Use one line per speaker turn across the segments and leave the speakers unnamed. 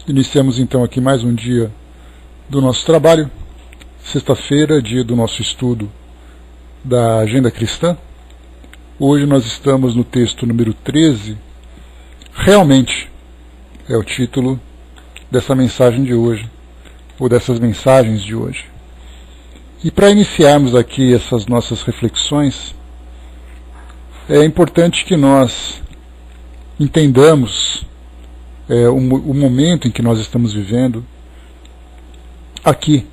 Iniciamos então aqui mais um dia do nosso trabalho, sexta-feira, dia do nosso estudo da Agenda Cristã. Hoje nós estamos no texto número 13, realmente é o título dessa mensagem de hoje, ou dessas mensagens de hoje. E para iniciarmos aqui essas nossas reflexões, é importante que nós entendamos o momento em que nós estamos vivendo aqui,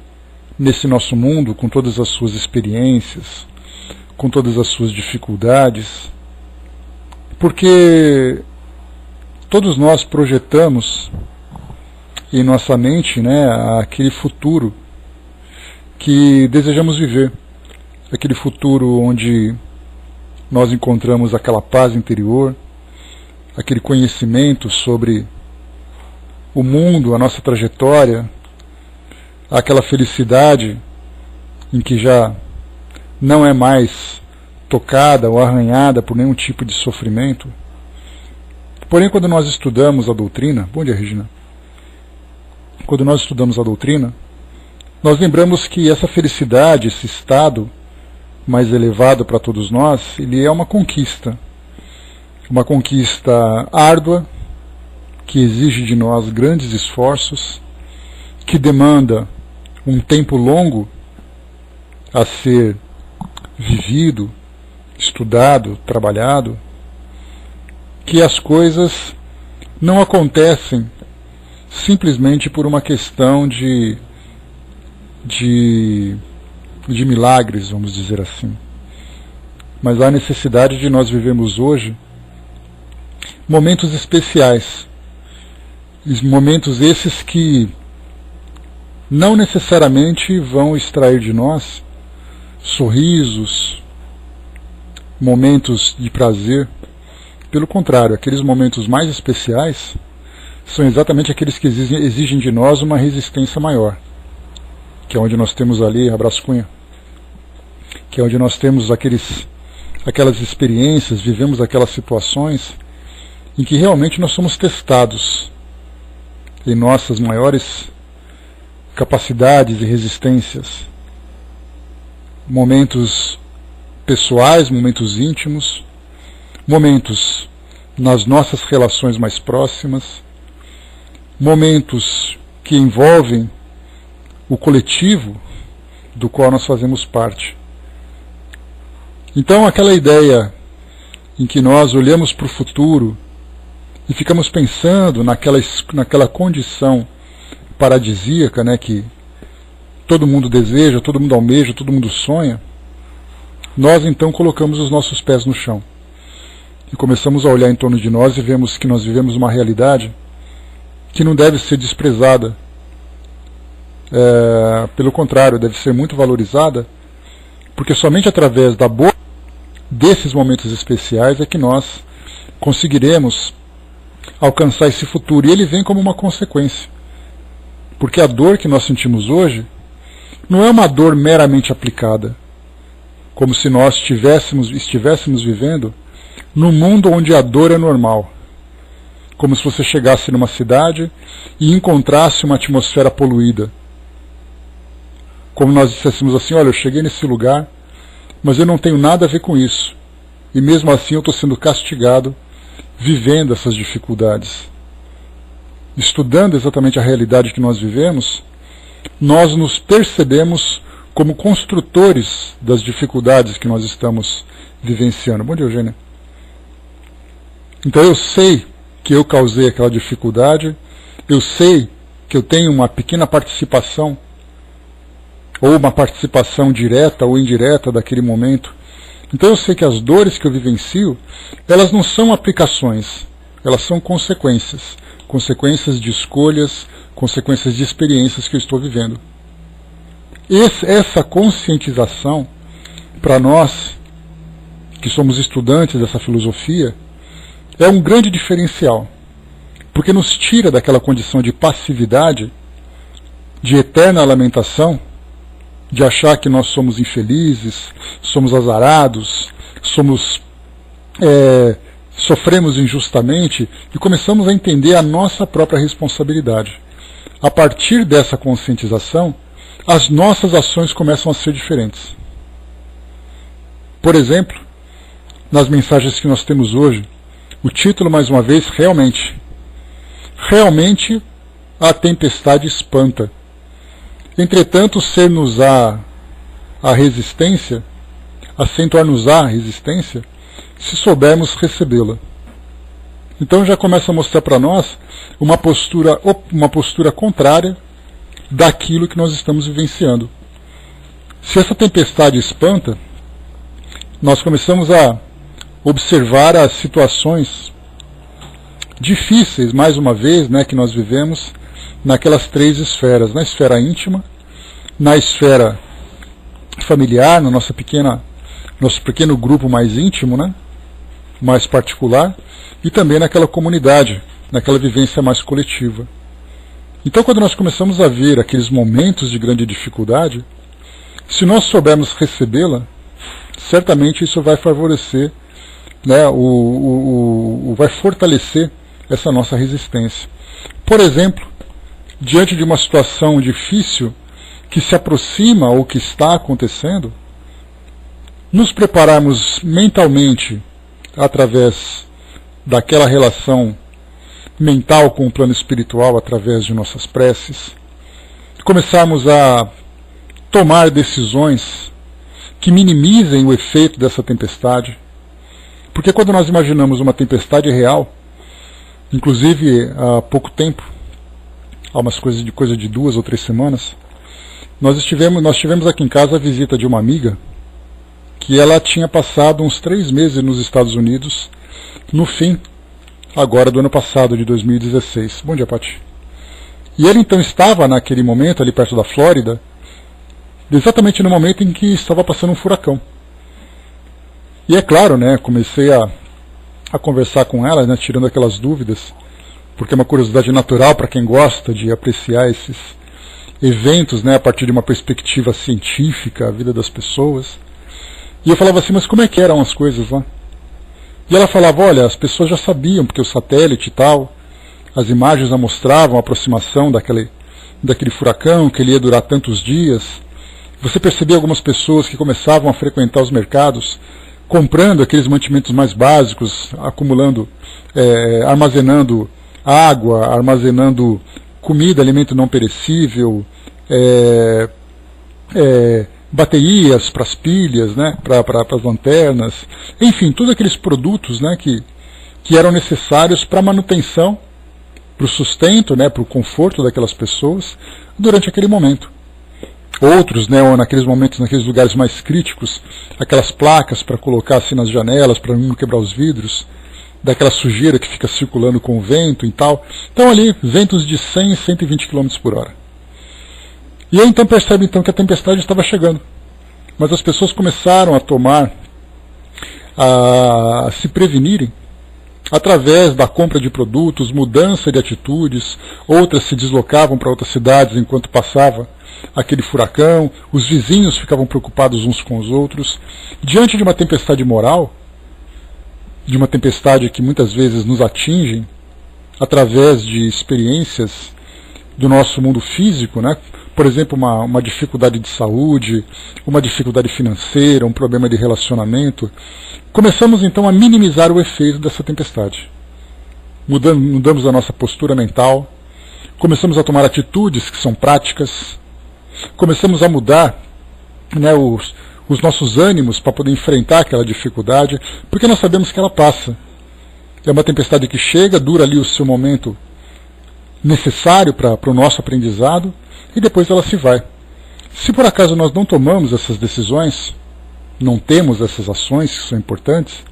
nesse nosso mundo, com todas as suas experiências, com todas as suas dificuldades, porque todos nós projetamos em nossa mente, aquele futuro que desejamos viver, aquele futuro onde nós encontramos aquela paz interior, aquele conhecimento sobre o mundo, a nossa trajetória, aquela felicidade em que já não é mais tocada ou arranhada por nenhum tipo de sofrimento. Porém, quando nós estudamos a doutrina, bom dia, Regina, quando nós estudamos a doutrina, nós lembramos que essa felicidade, esse estado mais elevado para todos nós, ele é uma conquista árdua, que exige de nós grandes esforços, que demanda um tempo longo a ser vivido, estudado, trabalhado, que as coisas não acontecem simplesmente por uma questão de milagres, vamos dizer assim. Mas há necessidade de nós vivermos hoje momentos especiais, momentos esses que não necessariamente vão extrair de nós sorrisos, momentos de prazer. Pelo contrário, aqueles momentos mais especiais são exatamente aqueles que exigem de nós uma resistência maior, que é onde nós temos ali, abraço Cunha, que é onde nós temos aquelas experiências, vivemos aquelas situações em que realmente nós somos testados em nossas maiores capacidades e resistências, momentos pessoais, momentos íntimos, momentos nas nossas relações mais próximas, momentos que envolvem o coletivo do qual nós fazemos parte. Então, aquela ideia em que nós olhamos para o futuro e ficamos pensando naquela condição paradisíaca, que todo mundo deseja, todo mundo almeja, todo mundo sonha, nós então colocamos os nossos pés no chão e começamos a olhar em torno de nós e vemos que nós vivemos uma realidade que não deve ser desprezada, pelo contrário, deve ser muito valorizada, porque somente através desses momentos especiais é que nós conseguiremos alcançar esse futuro, e ele vem como uma consequência, porque a dor que nós sentimos hoje não é uma dor meramente aplicada, como se nós estivéssemos vivendo num mundo onde a dor é normal, como se você chegasse numa cidade e encontrasse uma atmosfera poluída, como nós dissessemos assim: olha, eu cheguei nesse lugar, mas eu não tenho nada a ver com isso, e mesmo assim eu estou sendo castigado, vivendo essas dificuldades. Estudando exatamente a realidade que nós vivemos, nós nos percebemos como construtores das dificuldades que nós estamos vivenciando. Bom dia, Eugênia. Então eu sei que eu causei aquela dificuldade, eu sei que eu tenho uma pequena participação, ou uma participação direta ou indireta daquele momento. Então eu sei que as dores que eu vivencio, elas não são aplicações, elas são consequências de escolhas, consequências de experiências que eu estou vivendo. Essa conscientização, para nós que somos estudantes dessa filosofia, é um grande diferencial, porque nos tira daquela condição de passividade, de eterna lamentação, de achar que nós somos infelizes, somos azarados, somos sofremos injustamente e começamos a entender a nossa própria responsabilidade. A partir dessa conscientização, as nossas ações começam a ser diferentes. Por exemplo, nas mensagens que nós temos hoje, o título, mais uma vez, realmente. Realmente a tempestade espanta. Entretanto, ser-nos-á a resistência, acentuar-nos-á a resistência, se soubermos recebê-la. Então já começa a mostrar para nós uma postura contrária daquilo que nós estamos vivenciando. Se essa tempestade espanta, nós começamos a observar as situações difíceis, mais uma vez, né, que nós vivemos naquelas três esferas: na esfera íntima, na esfera familiar, no nosso pequeno grupo mais íntimo, né, mais particular, e também naquela comunidade, naquela vivência mais coletiva. Então, quando nós começamos a ver aqueles momentos de grande dificuldade, se nós soubermos recebê-la, certamente isso vai favorecer, né, vai fortalecer essa nossa resistência. Por exemplo, diante de uma situação difícil que se aproxima ou que está acontecendo, nos prepararmos mentalmente através daquela relação mental com o plano espiritual, através de nossas preces, começarmos a tomar decisões que minimizem o efeito dessa tempestade. Porque quando nós imaginamos uma tempestade real, inclusive há pouco tempo, há umas coisa de 2 ou 3 semanas, nós tivemos aqui em casa a visita de uma amiga que ela tinha passado uns 3 meses nos Estados Unidos, no fim, agora do ano passado, de 2016. Bom dia, Pati. E ele então estava naquele momento, ali perto da Flórida, exatamente no momento em que estava passando um furacão. E é claro, né, comecei a conversar com ela, né, tirando aquelas dúvidas, porque é uma curiosidade natural para quem gosta de apreciar esses eventos, né, a partir de uma perspectiva científica, a vida das pessoas. E eu falava assim, mas como é que eram as coisas lá? E ela falava, olha, as pessoas já sabiam, porque o satélite e tal, as imagens já mostravam a aproximação daquele furacão, que ele ia durar tantos dias. Você percebia algumas pessoas que começavam a frequentar os mercados, comprando aqueles mantimentos mais básicos, acumulando, armazenando água, armazenando comida, alimento não perecível, baterias para as pilhas, né, para as lanternas, enfim, todos aqueles produtos, né, que eram necessários para a manutenção, para o sustento, né, para o conforto daquelas pessoas durante aquele momento. Outros, né, ou naqueles momentos, naqueles lugares mais críticos, aquelas placas para colocar assim nas janelas, para não quebrar os vidros, daquela sujeira que fica circulando com o vento e tal. Então ali, ventos de 100 e 120 km por hora. E aí então percebe então que a tempestade estava chegando. Mas as pessoas começaram a se prevenirem através da compra de produtos, mudança de atitudes. Outras se deslocavam para outras cidades enquanto passava aquele furacão. Os vizinhos ficavam preocupados uns com os outros. Diante de uma tempestade moral, de uma tempestade que muitas vezes nos atinge através de experiências do nosso mundo físico, né? Por exemplo, uma dificuldade de saúde, uma dificuldade financeira, um problema de relacionamento, começamos então a minimizar o efeito dessa tempestade. Mudamos a nossa postura mental, começamos a tomar atitudes que são práticas, começamos a mudar, né, os nossos ânimos para poder enfrentar aquela dificuldade, porque nós sabemos que ela passa. É uma tempestade que chega, dura ali o seu momento necessário para o nosso aprendizado, e depois ela se vai. Se por acaso nós não tomamos essas decisões, não temos essas ações que são importantes,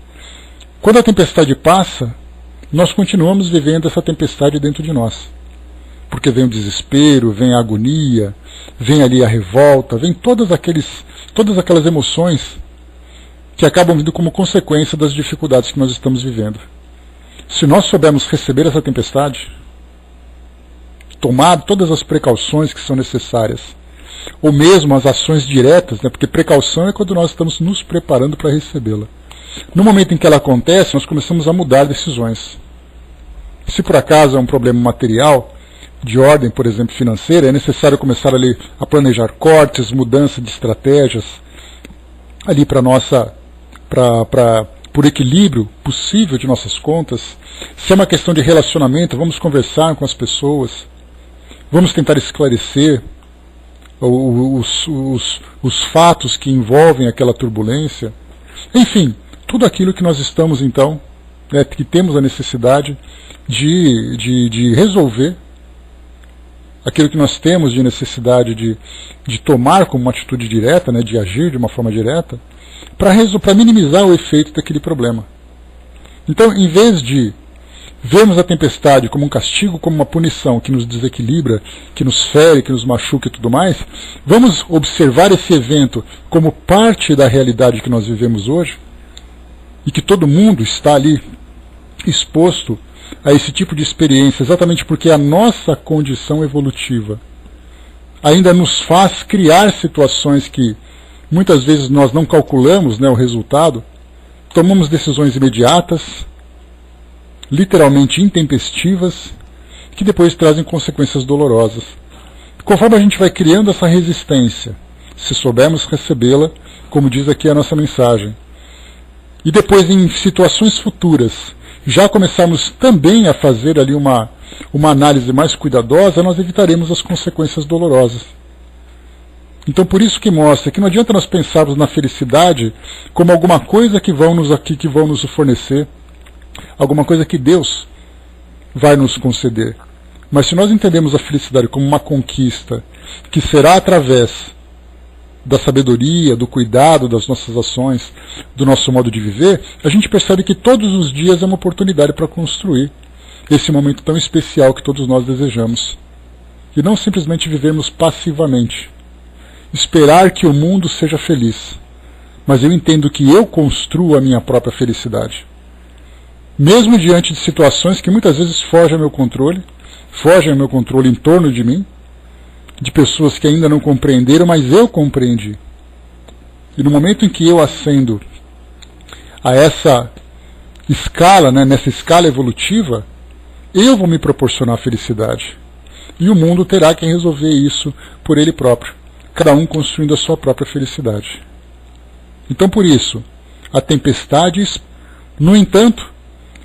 quando a tempestade passa, nós continuamos vivendo essa tempestade dentro de nós. Porque vem o desespero, vem a agonia, vem ali a revolta, vem todas aquelas emoções que acabam vindo como consequência das dificuldades que nós estamos vivendo. Se nós soubermos receber essa tempestade, tomar todas as precauções que são necessárias, ou mesmo as ações diretas, né, porque precaução é quando nós estamos nos preparando para recebê-la. no momento em que ela acontece, nós começamos a mudar decisões. Se por acaso é um problema material, de ordem, por exemplo, financeira, é necessário começar ali a planejar cortes, mudança de estratégias, ali por equilíbrio possível de nossas contas. Se é uma questão de relacionamento, vamos conversar com as pessoas, vamos tentar esclarecer os fatos que envolvem aquela turbulência. Enfim, tudo aquilo que nós estamos, então, que temos a necessidade de resolver, aquilo que nós temos de necessidade de tomar como uma atitude direta, de agir de uma forma direta, para minimizar o efeito daquele problema. Então, em vez de vermos a tempestade como um castigo, como uma punição que nos desequilibra, que nos fere, que nos machuca e tudo mais, vamos observar esse evento como parte da realidade que nós vivemos hoje, e que todo mundo está ali exposto a esse tipo de experiência, exatamente porque a nossa condição evolutiva ainda nos faz criar situações que muitas vezes nós não calculamos o resultado, tomamos decisões imediatas, literalmente intempestivas, que depois trazem consequências dolorosas. Conforme a gente vai criando essa resistência, se soubermos recebê-la, como diz aqui a nossa mensagem, e depois em situações futuras, já começarmos também a fazer ali uma análise mais cuidadosa, nós evitaremos as consequências dolorosas. Então por isso que mostra que não adianta nós pensarmos na felicidade como alguma coisa que vão nos fornecer, alguma coisa que Deus vai nos conceder. Mas se nós entendemos a felicidade como uma conquista, que será através da sabedoria, do cuidado das nossas ações, do nosso modo de viver, a gente percebe que todos os dias é uma oportunidade para construir esse momento tão especial que todos nós desejamos. E não simplesmente vivermos passivamente, esperar que o mundo seja feliz, mas eu entendo que eu construo a minha própria felicidade. Mesmo diante de situações que muitas vezes fogem ao meu controle em torno de mim, de pessoas que ainda não compreenderam, mas eu compreendi. E no momento em que eu ascendo a essa escala, nessa escala evolutiva, eu vou me proporcionar felicidade. E o mundo terá que resolver isso por ele próprio, cada um construindo a sua própria felicidade. Então por isso, a tempestade, no entanto,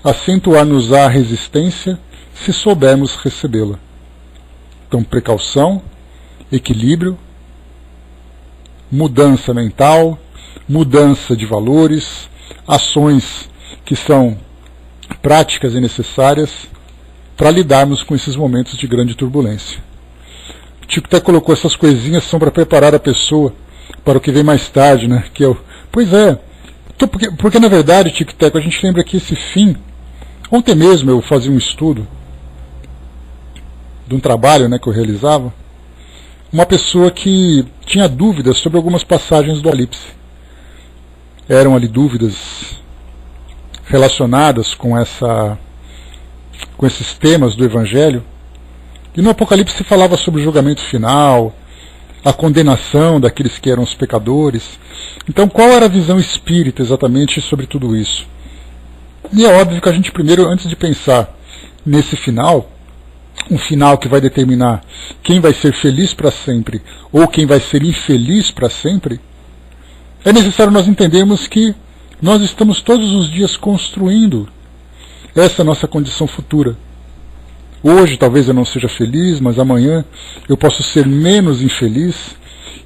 acentuar-nos a resistência se soubermos recebê-la. Então precaução, equilíbrio, mudança mental, mudança de valores, ações que são práticas e necessárias para lidarmos com esses momentos de grande turbulência. O Chico até colocou essas coisinhas, são para preparar a pessoa para o que vem mais tarde, Pois é, porque na verdade, Chico Teco, a gente lembra que esse fim, ontem mesmo eu fazia um estudo de um trabalho que eu realizava, uma pessoa que tinha dúvidas sobre algumas passagens do Apocalipse. Eram ali dúvidas relacionadas com esses temas do Evangelho. E no Apocalipse se falava sobre o julgamento final, a condenação daqueles que eram os pecadores. Então qual era a visão espírita exatamente sobre tudo isso? E é óbvio que a gente primeiro, antes de pensar nesse final, um final que vai determinar quem vai ser feliz para sempre ou quem vai ser infeliz para sempre, é necessário nós entendermos que nós estamos todos os dias construindo essa nossa condição futura. Hoje talvez eu não seja feliz, mas amanhã eu posso ser menos infeliz,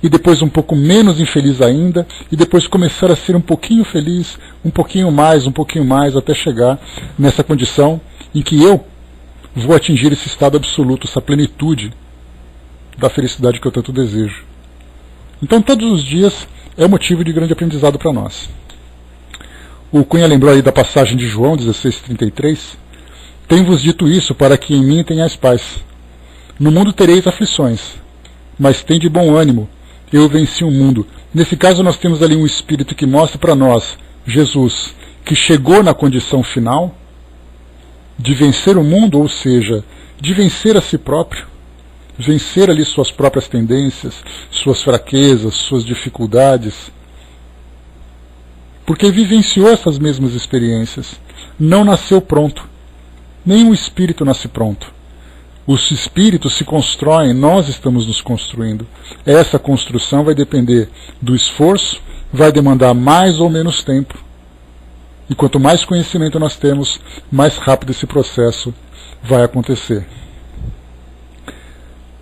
e depois um pouco menos infeliz ainda, e depois começar a ser um pouquinho feliz, um pouquinho mais, até chegar nessa condição em que eu vou atingir esse estado absoluto, essa plenitude da felicidade que eu tanto desejo. Então todos os dias é motivo de grande aprendizado para nós. O Cunha lembrou aí da passagem de João 16:33. Tenho-vos dito isso para que em mim tenhais paz. No mundo tereis aflições, mas tende bom ânimo, eu venci o mundo. Nesse caso nós temos ali um Espírito que mostra para nós, Jesus, que chegou na condição final de vencer o mundo, ou seja, de vencer a si próprio, vencer ali suas próprias tendências, suas fraquezas, suas dificuldades, porque vivenciou essas mesmas experiências. Não nasceu pronto. Nenhum espírito nasce pronto. Os espíritos se constroem, nós estamos nos construindo. Essa construção vai depender do esforço, vai demandar mais ou menos tempo. E quanto mais conhecimento nós temos, mais rápido esse processo vai acontecer.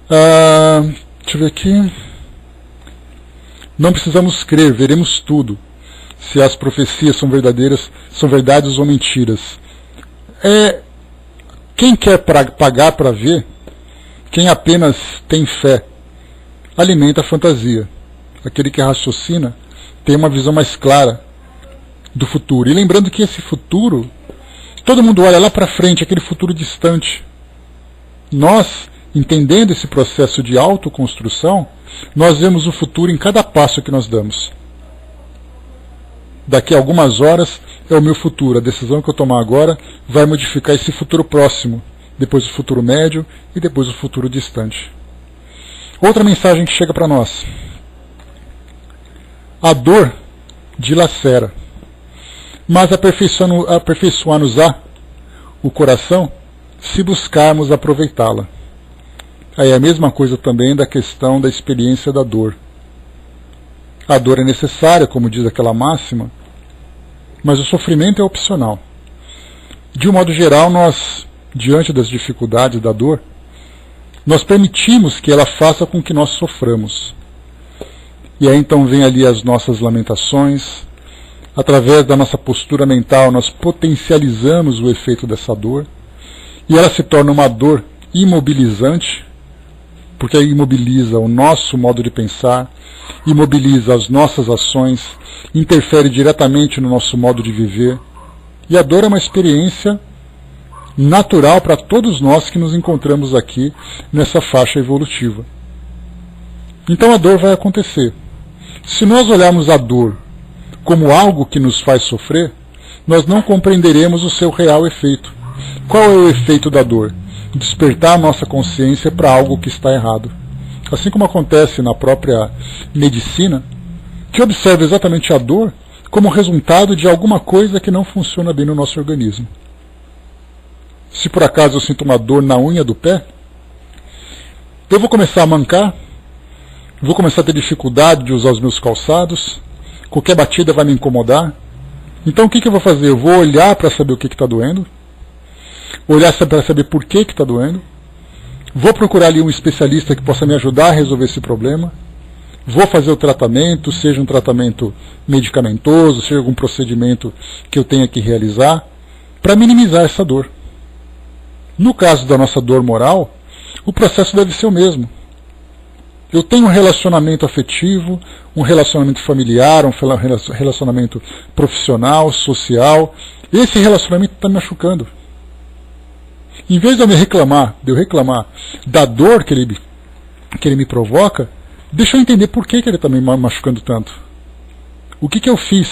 Deixa eu ver aqui. Não precisamos crer, veremos tudo. Se as profecias são verdadeiras, são verdades ou mentiras. Quem quer pagar para ver, quem apenas tem fé, alimenta a fantasia. Aquele que raciocina tem uma visão mais clara do futuro. E lembrando que esse futuro, todo mundo olha lá para frente, aquele futuro distante. Nós, entendendo esse processo de autoconstrução, nós vemos o futuro em cada passo que nós damos. Daqui a algumas horas é o meu futuro. A decisão que eu tomar agora vai modificar esse futuro próximo, depois o futuro médio e depois o futuro distante. Outra mensagem que chega para nós. A dor dilacera, mas aperfeiçoar-nos-á o coração se buscarmos aproveitá-la. Aí é a mesma coisa também da questão da experiência da dor. A dor é necessária, como diz aquela máxima, mas o sofrimento é opcional. De um modo geral, nós, diante das dificuldades da dor, nós permitimos que ela faça com que nós soframos. E aí então vem ali as nossas lamentações. Através da nossa postura mental, nós potencializamos o efeito dessa dor, e ela se torna uma dor imobilizante, porque imobiliza o nosso modo de pensar, imobiliza as nossas ações, interfere diretamente no nosso modo de viver. E a dor é uma experiência natural para todos nós que nos encontramos aqui nessa faixa evolutiva. Então a dor vai acontecer. Se nós olharmos a dor como algo que nos faz sofrer, nós não compreenderemos o seu real efeito. Qual é o efeito da dor? Despertar a nossa consciência para algo que está errado. Assim como acontece na própria medicina, que observa exatamente a dor como resultado de alguma coisa que não funciona bem no nosso organismo. Se por acaso eu sinto uma dor na unha do pé, eu vou começar a mancar, vou começar a ter dificuldade de usar os meus calçados, qualquer batida vai me incomodar. Então o que eu vou fazer? Eu vou olhar para saber o que está doendo, olhar para saber por que está doendo, vou procurar ali um especialista que possa me ajudar a resolver esse problema, vou fazer o tratamento, seja um tratamento medicamentoso, seja algum procedimento que eu tenha que realizar, para minimizar essa dor. No caso da nossa dor moral, o processo deve ser o mesmo. Eu tenho um relacionamento afetivo, um relacionamento familiar, um relacionamento profissional, social. Esse relacionamento está me machucando. Em vez de eu reclamar da dor que ele me provoca, deixa eu entender por que ele está me machucando tanto. O que eu fiz?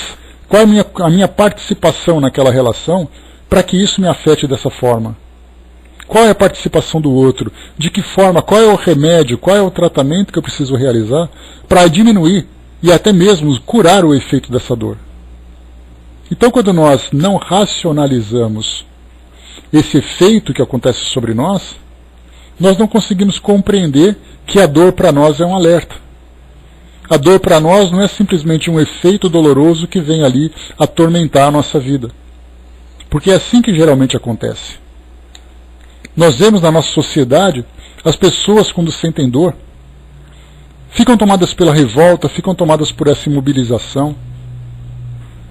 Qual é a minha participação naquela relação para que isso me afete dessa forma? Qual é a participação do outro? De que forma? Qual é o remédio? Qual é o tratamento que eu preciso realizar para diminuir e até mesmo curar o efeito dessa dor? Então, quando nós não racionalizamos esse efeito que acontece sobre nós, nós não conseguimos compreender que a dor para nós é um alerta. A dor para nós não é simplesmente um efeito doloroso que vem ali atormentar a nossa vida. Porque é assim que geralmente acontece. Nós vemos na nossa sociedade as pessoas, quando sentem dor, ficam tomadas pela revolta, ficam tomadas por essa imobilização,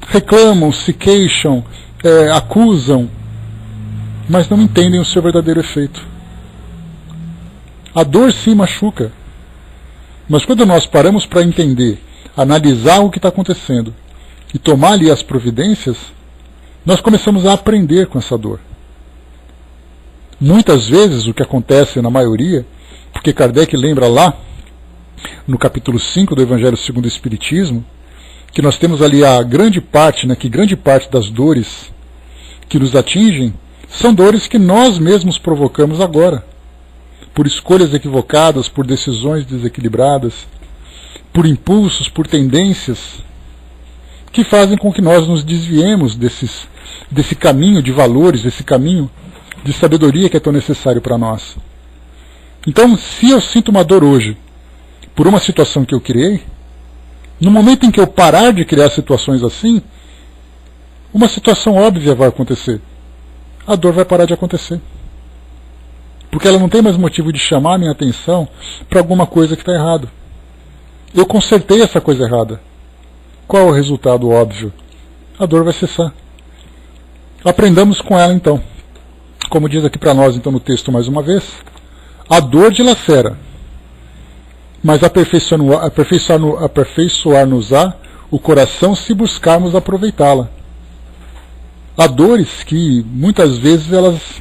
reclamam, se queixam, acusam, mas não entendem o seu verdadeiro efeito. A dor sim machuca, mas quando nós paramos para entender, analisar o que está acontecendo e tomar ali as providências, nós começamos a aprender com essa dor. Muitas vezes o que acontece na maioria, porque Kardec lembra lá, no capítulo 5 do Evangelho segundo o Espiritismo, que nós temos ali a grande parte, que grande parte das dores que nos atingem são dores que nós mesmos provocamos agora, por escolhas equivocadas, por decisões desequilibradas, por impulsos, por tendências que fazem com que nós nos desviemos desse caminho de valores, desse caminho de sabedoria que é tão necessário para nós. Então, se eu sinto uma dor hoje por uma situação que eu criei, no momento em que eu parar de criar situações assim, uma situação óbvia vai acontecer. A dor vai parar de acontecer. Porque ela não tem mais motivo de chamar a minha atenção para alguma coisa que está errado. Eu consertei essa coisa errada. Qual é o resultado óbvio? A dor vai cessar. Aprendamos com ela então. Como diz aqui para nós então no texto mais uma vez, a dor dilacera, mas aperfeiçoar-nos-á o coração se buscarmos aproveitá-la. Há dores que muitas vezes elas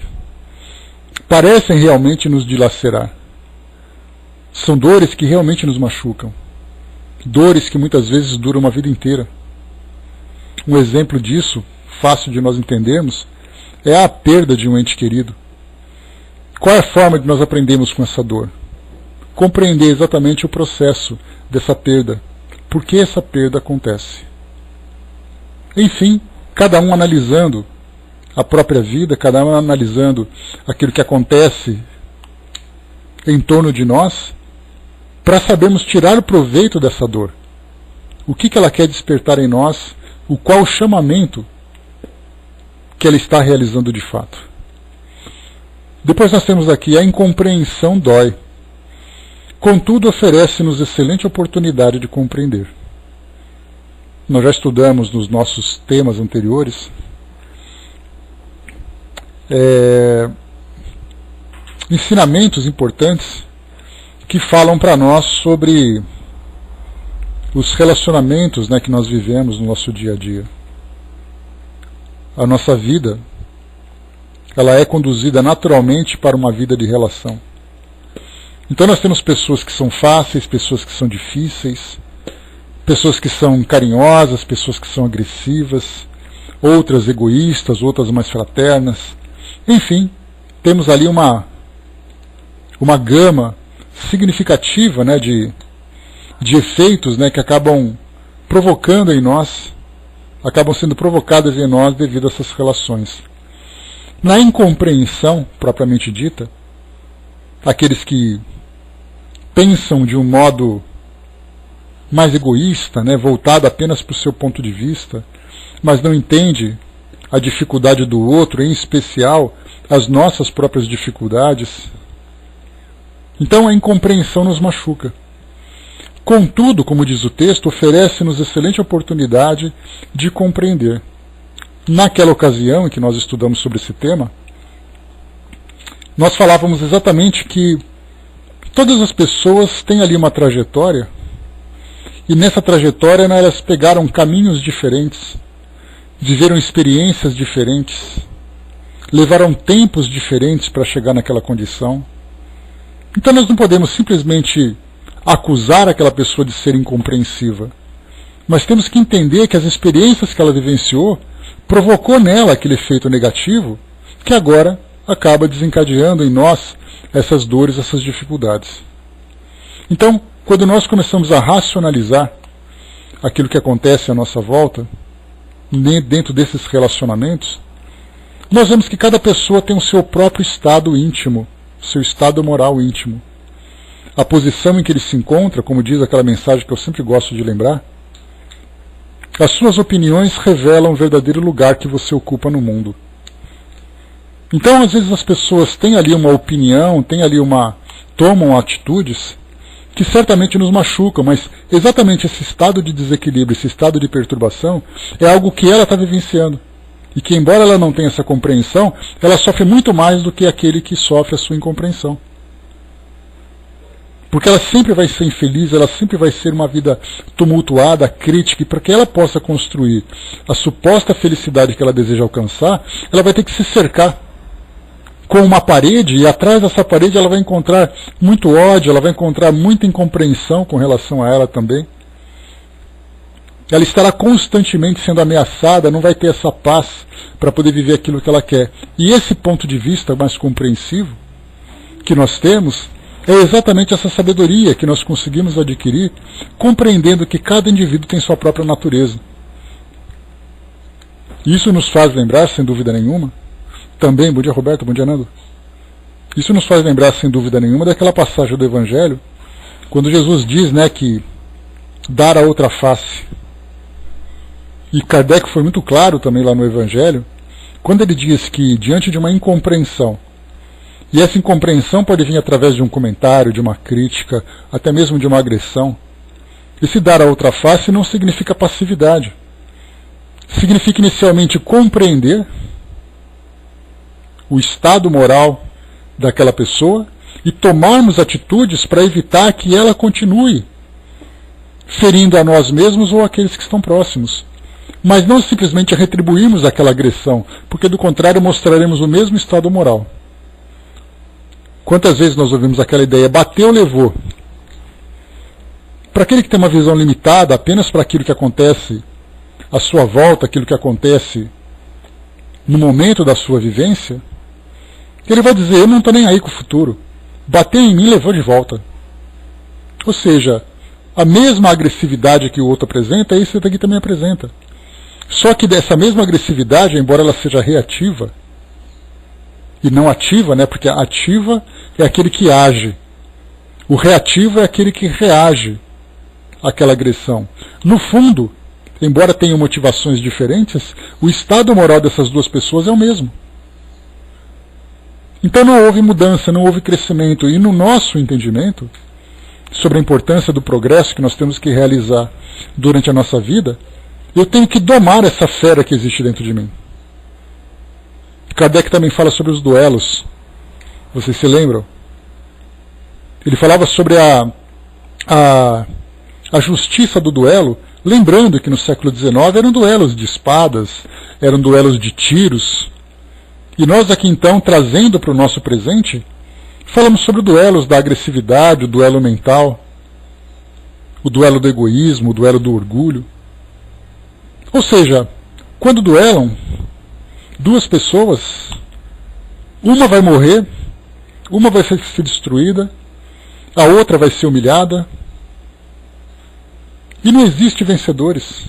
parecem realmente nos dilacerar. São dores que realmente nos machucam. Dores que muitas vezes duram uma vida inteira. Um exemplo disso, fácil de nós entendermos, é a perda de um ente querido. Qual é a forma de nós aprendermos com essa dor? Compreender exatamente o processo dessa perda. Por que essa perda acontece? Enfim, cada um analisando a própria vida, cada um analisando aquilo que acontece em torno de nós, para sabermos tirar o proveito dessa dor. O que ela quer despertar em nós, qual o chamamento que ela está realizando de fato. Depois nós temos aqui a incompreensão dói. Contudo, oferece-nos excelente oportunidade de compreender. Nós já estudamos nos nossos temas anteriores ensinamentos importantes que falam para nós sobre os relacionamentos, que nós vivemos no nosso dia a dia. A nossa vida, ela é conduzida naturalmente para uma vida de relação. Então nós temos pessoas que são fáceis, pessoas que são difíceis, pessoas que são carinhosas, pessoas que são agressivas, outras egoístas, outras mais fraternas. Enfim, temos ali uma gama significativa de efeitos que acabam provocando em nós, acabam sendo provocadas em nós devido a essas relações. Na incompreensão, propriamente dita, aqueles que pensam de um modo mais egoísta, voltado apenas para o seu ponto de vista, mas não entende a dificuldade do outro, em especial as nossas próprias dificuldades. Então a incompreensão nos machuca. Contudo, como diz o texto, oferece-nos excelente oportunidade de compreender. Naquela ocasião em que nós estudamos sobre esse tema, nós falávamos exatamente que todas as pessoas têm ali uma trajetória, e nessa trajetória elas pegaram caminhos diferentes, viveram experiências diferentes, levaram tempos diferentes para chegar naquela condição. Então nós não podemos simplesmente acusar aquela pessoa de ser incompreensiva, mas temos que entender que as experiências que ela vivenciou provocou nela aquele efeito negativo que agora acaba desencadeando em nós essas dores, essas dificuldades. Então, quando nós começamos a racionalizar aquilo que acontece à nossa volta, dentro desses relacionamentos, nós vemos que cada pessoa tem o seu próprio estado íntimo, seu estado moral íntimo. A posição em que ele se encontra, como diz aquela mensagem que eu sempre gosto de lembrar, as suas opiniões revelam o verdadeiro lugar que você ocupa no mundo. Então, às vezes as pessoas têm ali uma opinião, tomam atitudes que certamente nos machucam, mas exatamente esse estado de desequilíbrio, esse estado de perturbação, é algo que ela está vivenciando. E que, embora ela não tenha essa compreensão, ela sofre muito mais do que aquele que sofre a sua incompreensão. Porque ela sempre vai ser infeliz, ela sempre vai ser uma vida tumultuada, crítica, e para que ela possa construir a suposta felicidade que ela deseja alcançar, ela vai ter que se cercar com uma parede, e atrás dessa parede ela vai encontrar muito ódio, ela vai encontrar muita incompreensão com relação a ela também. Ela estará constantemente sendo ameaçada, não vai ter essa paz para poder viver aquilo que ela quer. E esse ponto de vista mais compreensivo que nós temos é exatamente essa sabedoria que nós conseguimos adquirir, compreendendo que cada indivíduo tem sua própria natureza. Isso nos faz lembrar, sem dúvida nenhuma, também, bom dia Roberto, bom dia Nando, isso nos faz lembrar, sem dúvida nenhuma, daquela passagem do Evangelho, quando Jesus diz, né, que dar a outra face. E Kardec foi muito claro também lá no Evangelho, quando ele diz que diante de uma incompreensão, e essa incompreensão pode vir através de um comentário, de uma crítica, até mesmo de uma agressão, esse dar a outra face não significa passividade. Significa inicialmente compreender o estado moral daquela pessoa e tomarmos atitudes para evitar que ela continue ferindo a nós mesmos ou aqueles que estão próximos. Mas não simplesmente retribuirmos aquela agressão, porque do contrário mostraremos o mesmo estado moral. Quantas vezes nós ouvimos aquela ideia, bateu, levou. Para aquele que tem uma visão limitada apenas para aquilo que acontece à sua volta, aquilo que acontece no momento da sua vivência, ele vai dizer, eu não estou nem aí com o futuro. Bateu em mim, levou de volta. Ou seja, a mesma agressividade que o outro apresenta, esse daqui também apresenta. Só que dessa mesma agressividade, embora ela seja reativa, e não ativa, né, porque a ativa é aquele que age. O reativo é aquele que reage àquela agressão. No fundo, embora tenham motivações diferentes, o estado moral dessas duas pessoas é o mesmo. Então não houve mudança, não houve crescimento. E no nosso entendimento sobre a importância do progresso que nós temos que realizar durante a nossa vida, eu tenho que domar essa fera que existe dentro de mim. Kardec também fala sobre os duelos. Vocês se lembram? Ele falava sobre a justiça do duelo, lembrando que no século XIX eram duelos de espadas, eram duelos de tiros. E nós aqui então, trazendo para o nosso presente, falamos sobre duelos da agressividade, o duelo mental, o duelo do egoísmo, o duelo do orgulho. Ou seja, quando duelam duas pessoas, uma vai morrer, uma vai ser destruída, a outra vai ser humilhada, e não existe vencedores.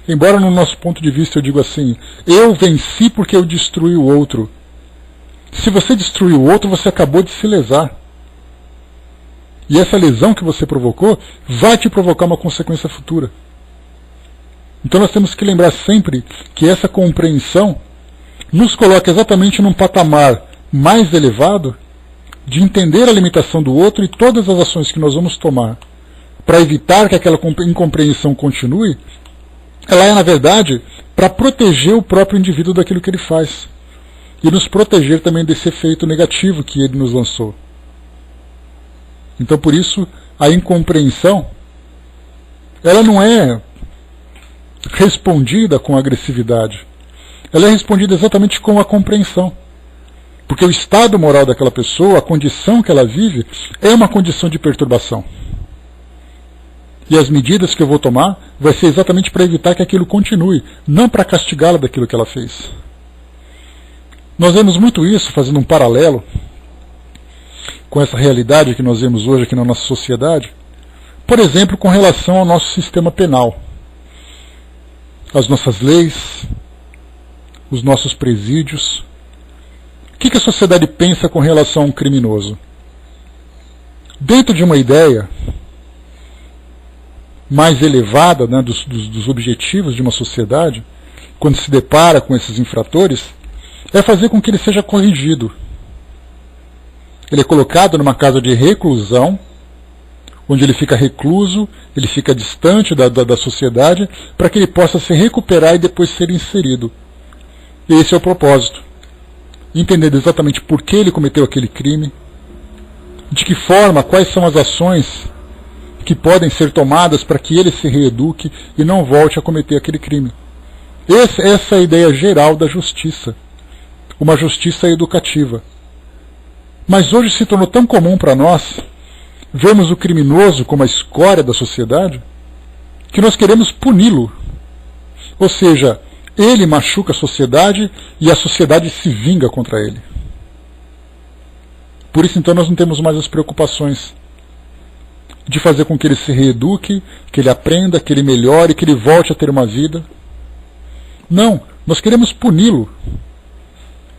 Embora no nosso ponto de vista eu digo assim, eu venci porque eu destruí o outro. Se você destruiu o outro, você acabou de se lesar. E essa lesão que você provocou vai te provocar uma consequência futura. Então nós temos que lembrar sempre que essa compreensão nos coloca exatamente num patamar mais elevado de entender a limitação do outro e todas as ações que nós vamos tomar para evitar que aquela incompreensão continue, ela é, na verdade, para proteger o próprio indivíduo daquilo que ele faz. E nos proteger também desse efeito negativo que ele nos lançou. Então, por isso, a incompreensão, ela não é respondida com agressividade. Ela é respondida exatamente com a compreensão. Porque o estado moral daquela pessoa, a condição que ela vive, é uma condição de perturbação. E as medidas que eu vou tomar vai ser exatamente para evitar que aquilo continue, não para castigá-la daquilo que ela fez. Nós vemos muito isso, fazendo um paralelo com essa realidade que nós vemos hoje aqui na nossa sociedade, por exemplo, com relação ao nosso sistema penal. As nossas leis, os nossos presídios. O que a sociedade pensa com relação a um criminoso? Dentro de uma ideia mais elevada, né, dos objetivos de uma sociedade, quando se depara com esses infratores, é fazer com que ele seja corrigido. Ele é colocado numa casa de reclusão, onde ele fica recluso, ele fica distante da sociedade, para que ele possa se recuperar e depois ser inserido. E esse é o propósito. Entender exatamente por que ele cometeu aquele crime, de que forma, quais são as ações que podem ser tomadas para que ele se reeduque e não volte a cometer aquele crime. Essa é a ideia geral da justiça. Uma justiça educativa. Mas hoje se tornou tão comum para nós vermos o criminoso como a escória da sociedade, que nós queremos puni-lo. Ou seja, ele machuca a sociedade e a sociedade se vinga contra ele. Por isso então nós não temos mais as preocupações de fazer com que ele se reeduque, que ele aprenda, que ele melhore, que ele volte a ter uma vida. Não, Nós queremos puni-lo.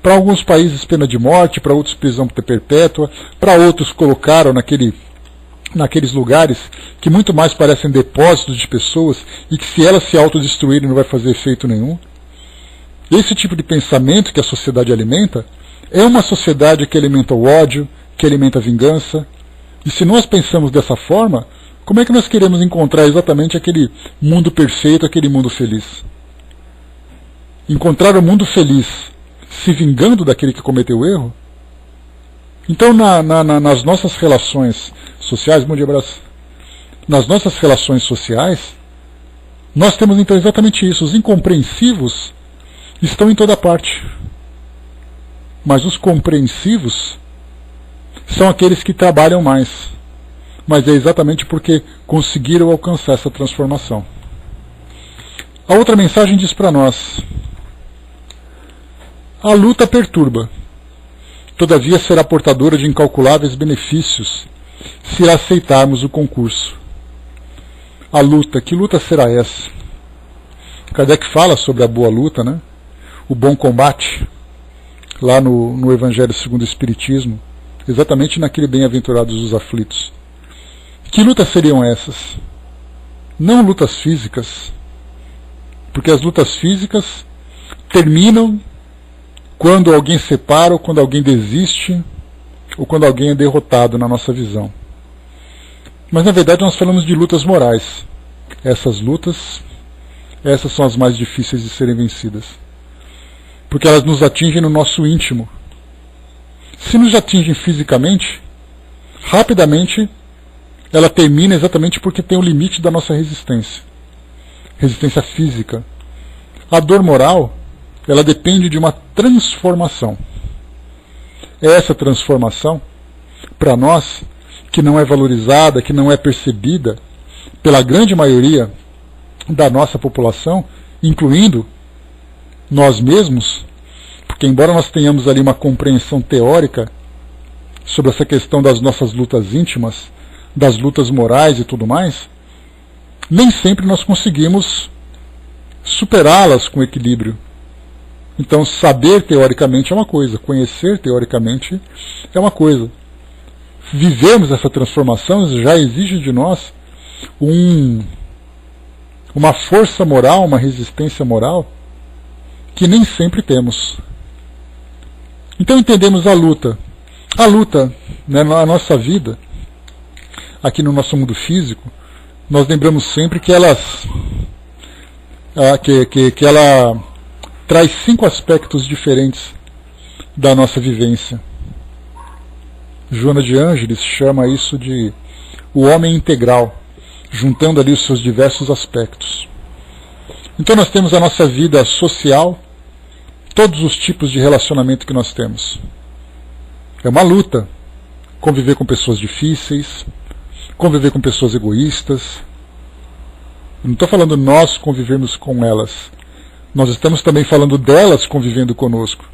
Para alguns países pena de morte, para outros prisão perpétua, para outros colocaram naqueles lugares que muito mais parecem depósitos de pessoas e que se elas se autodestruírem não vai fazer efeito nenhum. Esse tipo de pensamento que a sociedade alimenta é uma sociedade que alimenta o ódio, que alimenta a vingança. E se nós pensamos dessa forma, como é que nós queremos encontrar exatamente aquele mundo perfeito, aquele mundo feliz? Encontrar o mundo feliz se vingando daquele que cometeu o erro? Então, nas nossas relações sociais, bom dia, abraço. Nas nossas relações sociais, nós temos então exatamente isso. Os incompreensivos estão em toda parte. Mas os compreensivos são aqueles que trabalham mais. Mas é exatamente porque conseguiram alcançar essa transformação. A outra mensagem diz para nós: a luta perturba, todavia será portadora de incalculáveis benefícios se aceitarmos o concurso. A luta, que luta será essa? Kardec fala sobre a boa luta, né? O bom combate, lá no Evangelho segundo o Espiritismo, exatamente naquele Bem-aventurados os aflitos. Que lutas seriam essas? Não lutas físicas, porque as lutas físicas terminam quando alguém separa, ou quando alguém desiste, ou quando alguém é derrotado na nossa visão. Mas na verdade nós falamos de lutas morais. Essas lutas, essas são as mais difíceis de serem vencidas, porque elas nos atingem no nosso íntimo. Se nos atingem fisicamente, rapidamente ela termina exatamente porque tem o limite da nossa resistência. Resistência física. A dor moral, ela depende de uma transformação. Essa transformação, para nós, que não é valorizada, que não é percebida pela grande maioria da nossa população, incluindo nós mesmos, porque embora nós tenhamos ali uma compreensão teórica sobre essa questão das nossas lutas íntimas, das lutas morais e tudo mais, nem sempre nós conseguimos superá-las com equilíbrio. Então, saber teoricamente é uma coisa, conhecer teoricamente é uma coisa. Vivermos essa transformação já exige de nós uma força moral, uma resistência moral, que nem sempre temos. Então entendemos a luta. A luta, né, na nossa vida, aqui no nosso mundo físico, nós lembramos sempre que ela traz 5 aspectos diferentes da nossa vivência. Joana de Ângeles chama isso de o homem integral, juntando ali os seus diversos aspectos. Então nós temos a nossa vida social, todos os tipos de relacionamento que nós temos. É uma luta conviver com pessoas difíceis, conviver com pessoas egoístas. Eu não estou falando nós convivermos com elas. Nós estamos também falando delas convivendo conosco.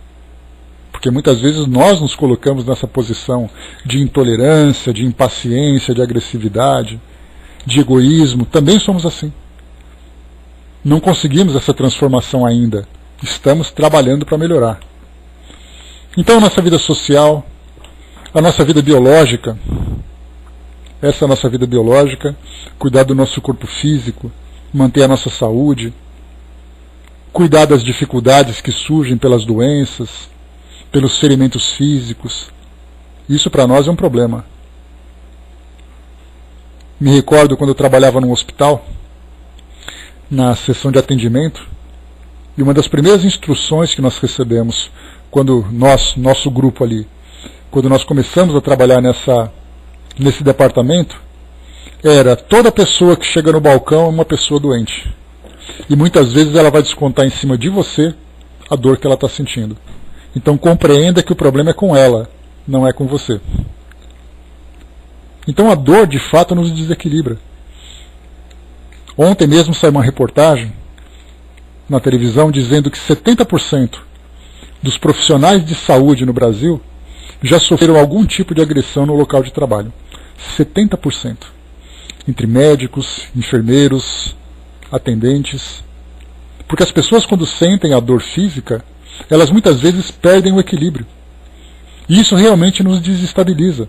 Porque muitas vezes nós nos colocamos nessa posição de intolerância, de impaciência, de agressividade, de egoísmo. Também somos assim. Não conseguimos essa transformação ainda. Estamos trabalhando para melhorar. Então a nossa vida social, a nossa vida biológica, essa é a nossa vida biológica, cuidar do nosso corpo físico, manter a nossa saúde, cuidar das dificuldades que surgem pelas doenças, pelos ferimentos físicos. Isso para nós é um problema. Me recordo quando eu trabalhava num hospital, na sessão de atendimento, e uma das primeiras instruções que nós recebemos quando nosso grupo ali, quando nós começamos a trabalhar nesse departamento, era: toda pessoa que chega no balcão é uma pessoa doente. E muitas vezes ela vai descontar em cima de você a dor que ela está sentindo. Então compreenda que o problema é com ela, não é com você. Então a dor de fato nos desequilibra. Ontem mesmo saiu uma reportagem na televisão dizendo que 70% dos profissionais de saúde no Brasil já sofreram algum tipo de agressão no local de trabalho. 70%. Entre médicos, enfermeiros, atendentes. Porque as pessoas, quando sentem a dor física, elas muitas vezes perdem o equilíbrio. E isso realmente nos desestabiliza.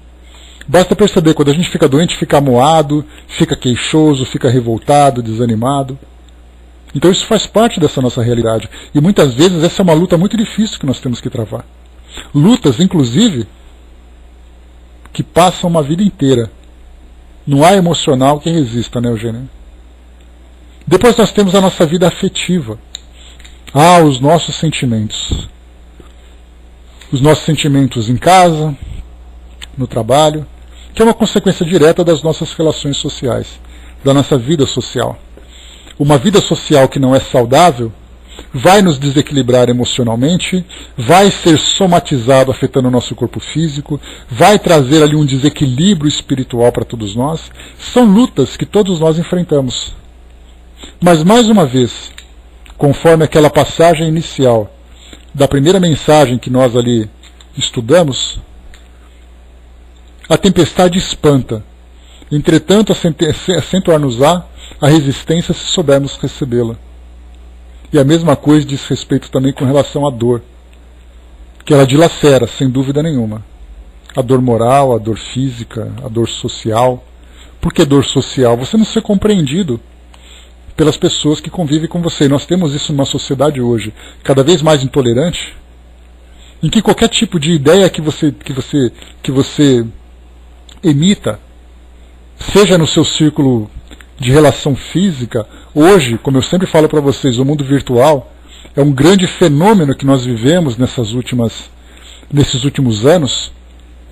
Basta perceber, quando a gente fica doente, fica amuado, fica queixoso, fica revoltado, desanimado. Então isso faz parte dessa nossa realidade. E muitas vezes essa é uma luta muito difícil que nós temos que travar. Lutas, inclusive, que passam uma vida inteira. Não há emocional que resista, né, Eugênio? Depois nós temos a nossa vida afetiva. Os nossos sentimentos. Os nossos sentimentos em casa, no trabalho, que é uma consequência direta das nossas relações sociais, da nossa vida social. Uma vida social que não é saudável vai nos desequilibrar emocionalmente, vai ser somatizado afetando o nosso corpo físico, vai trazer ali um desequilíbrio espiritual para todos nós. São lutas que todos nós enfrentamos. Mas mais uma vez, conforme aquela passagem inicial da primeira mensagem que nós ali estudamos, a tempestade espanta. Entretanto, acentuar-nos-á a resistência se soubermos recebê-la. E a mesma coisa diz respeito também com relação à dor, que ela dilacera, sem dúvida nenhuma. A dor moral, a dor física, a dor social. Por que dor social? Você não ser compreendido pelas pessoas que convivem com você. E nós temos isso numa sociedade hoje cada vez mais intolerante, em que qualquer tipo de ideia que você emita, seja no seu círculo de relação física, hoje, como eu sempre falo para vocês, o mundo virtual é um grande fenômeno que nós vivemos nesses últimos anos,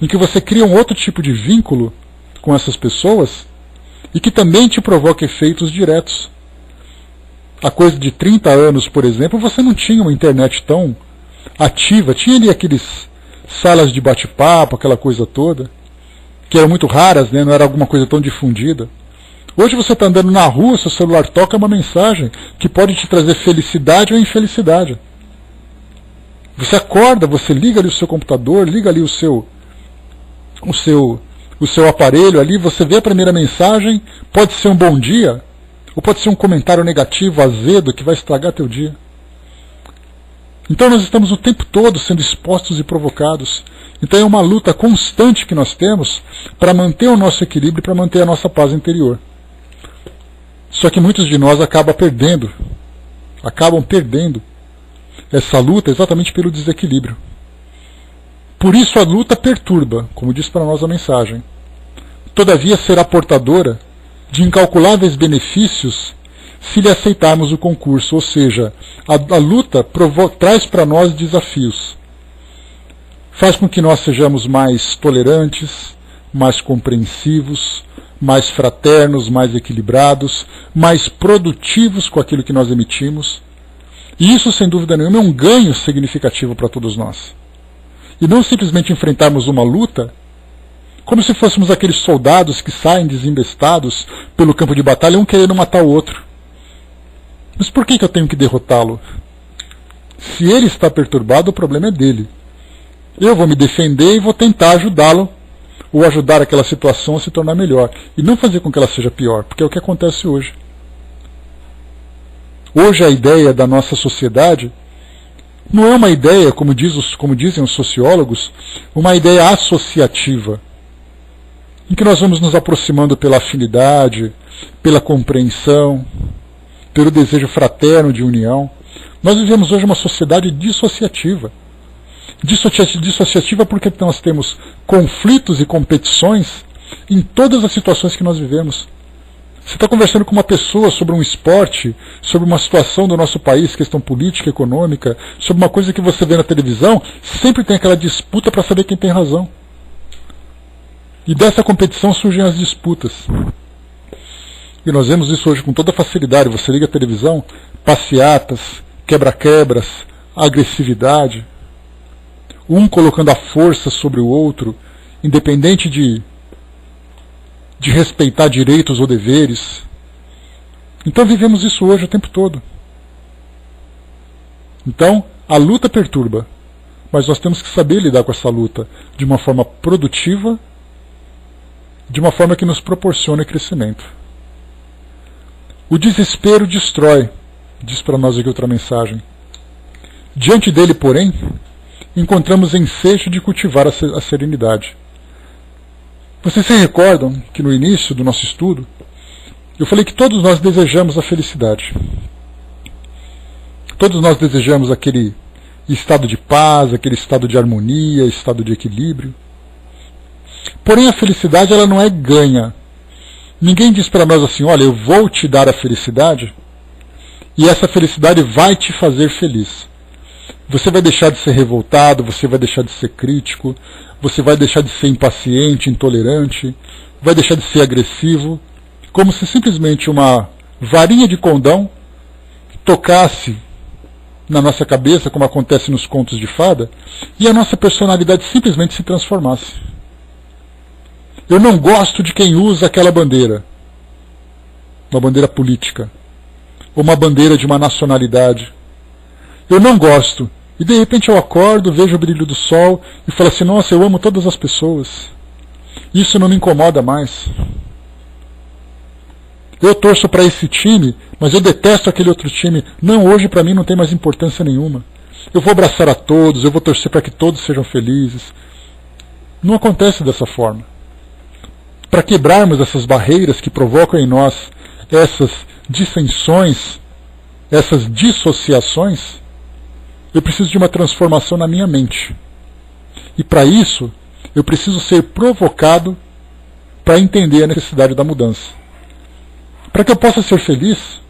em que você cria um outro tipo de vínculo com essas pessoas e que também te provoca efeitos diretos. Há coisa de 30 anos, por exemplo, você não tinha uma internet tão ativa, tinha ali aqueles salas de bate-papo, aquela coisa toda, que eram muito raras, né? Não era alguma coisa tão difundida. Hoje você está andando na rua, seu celular toca uma mensagem que pode te trazer felicidade ou infelicidade. Você acorda, você liga ali o seu computador, liga ali o seu aparelho ali, você vê a primeira mensagem, pode ser um bom dia, ou pode ser um comentário negativo, azedo, que vai estragar teu dia. Então nós estamos o tempo todo sendo expostos e provocados. Então é uma luta constante que nós temos para manter o nosso equilíbrio e para manter a nossa paz interior. Só que muitos de nós acabam perdendo essa luta exatamente pelo desequilíbrio. Por isso a luta perturba, como diz para nós a mensagem. Todavia será portadora de incalculáveis benefícios se lhe aceitarmos o concurso, ou seja, a luta traz para nós desafios. Faz com que nós sejamos mais tolerantes, mais compreensivos, mais fraternos, mais equilibrados, mais produtivos com aquilo que nós emitimos. E isso, sem dúvida nenhuma, é um ganho significativo para todos nós. E não simplesmente enfrentarmos uma luta como se fôssemos aqueles soldados que saem desembestados pelo campo de batalha, um querendo matar o outro. Mas por que eu tenho que derrotá-lo? Se ele está perturbado, o problema é dele. Eu vou me defender e vou tentar ajudá-lo, ou ajudar aquela situação a se tornar melhor, e não fazer com que ela seja pior, porque é o que acontece hoje. Hoje a ideia da nossa sociedade não é uma ideia, como dizem os sociólogos, uma ideia associativa, em que nós vamos nos aproximando pela afinidade, pela compreensão, pelo desejo fraterno de união. Nós vivemos hoje uma sociedade dissociativa. Dissociativa porque nós temos conflitos e competições em todas as situações que nós vivemos. Você está conversando com uma pessoa sobre um esporte, sobre uma situação do nosso país, questão política, econômica, sobre uma coisa que você vê na televisão, sempre tem aquela disputa para saber quem tem razão. E dessa competição surgem as disputas. E nós vemos isso hoje com toda facilidade. Você liga a televisão, passeatas, quebra-quebras, agressividade, um colocando a força sobre o outro, independente de respeitar direitos ou deveres. Então vivemos isso hoje o tempo todo. Então a luta perturba, mas nós temos que saber lidar com essa luta de uma forma produtiva, de uma forma que nos proporcione crescimento. O desespero destrói, diz para nós aqui outra mensagem. Diante dele, porém, encontramos ensejo de cultivar a serenidade. Vocês se recordam que no início do nosso estudo, eu falei que todos nós desejamos a felicidade. Todos nós desejamos aquele estado de paz, aquele estado de harmonia, estado de equilíbrio. Porém, a felicidade ela não é ganha. Ninguém diz para nós assim, olha, eu vou te dar a felicidade e essa felicidade vai te fazer feliz. Você vai deixar de ser revoltado, você vai deixar de ser crítico, você vai deixar de ser impaciente, intolerante, vai deixar de ser agressivo, como se simplesmente uma varinha de condão tocasse na nossa cabeça, como acontece nos contos de fada, e a nossa personalidade simplesmente se transformasse. Eu não gosto de quem usa aquela bandeira, uma bandeira política, ou uma bandeira de uma nacionalidade. Eu não gosto. E de repente eu acordo, vejo o brilho do sol e falo assim, nossa, eu amo todas as pessoas. Isso não me incomoda mais. Eu torço para esse time, mas eu detesto aquele outro time. Não, hoje para mim não tem mais importância nenhuma. Eu vou abraçar a todos, eu vou torcer para que todos sejam felizes. Não acontece dessa forma. Para quebrarmos essas barreiras que provocam em nós essas dissensões, essas dissociações, eu preciso de uma transformação na minha mente. E para isso, eu preciso ser provocado para entender a necessidade da mudança. Para que eu possa ser feliz,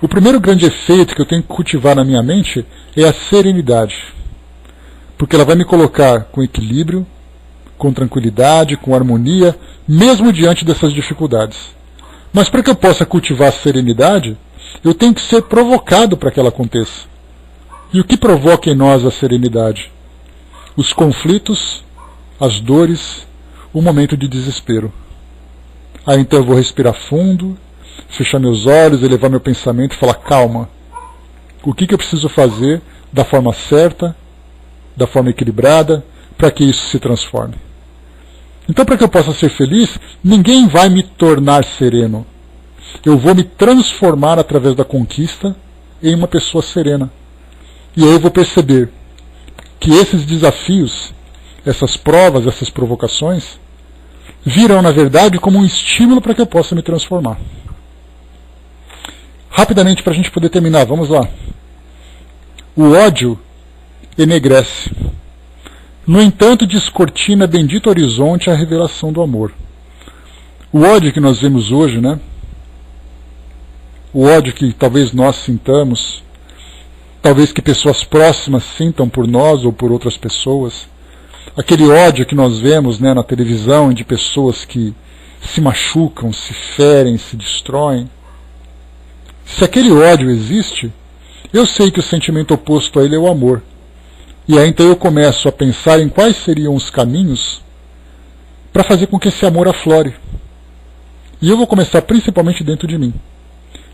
o primeiro grande efeito que eu tenho que cultivar na minha mente é a serenidade. Porque ela vai me colocar com equilíbrio, com tranquilidade, com harmonia, mesmo diante dessas dificuldades. Mas para que eu possa cultivar a serenidade, eu tenho que ser provocado para que ela aconteça. E o que provoca em nós a serenidade? Os conflitos, as dores, o momento de desespero. Aí então eu vou respirar fundo, fechar meus olhos, elevar meu pensamento e falar, calma. O que eu preciso fazer da forma certa, da forma equilibrada, para que isso se transforme? Então, para que eu possa ser feliz, ninguém vai me tornar sereno. Eu vou me transformar através da conquista em uma pessoa serena. E aí eu vou perceber que esses desafios, essas provas, essas provocações, virão, na verdade, como um estímulo para que eu possa me transformar. Rapidamente, para a gente poder terminar, vamos lá. O ódio enegrece. No entanto, descortina bendito horizonte a revelação do amor. O ódio que nós vemos hoje, né? O ódio que talvez nós sintamos, talvez que pessoas próximas sintam por nós ou por outras pessoas. Aquele ódio que nós vemos, né, na televisão de pessoas que se machucam, se ferem, se destroem. Se aquele ódio existe, eu sei que o sentimento oposto a ele é o amor. E aí então eu começo a pensar em quais seriam os caminhos para fazer com que esse amor aflore. E eu vou começar principalmente dentro de mim.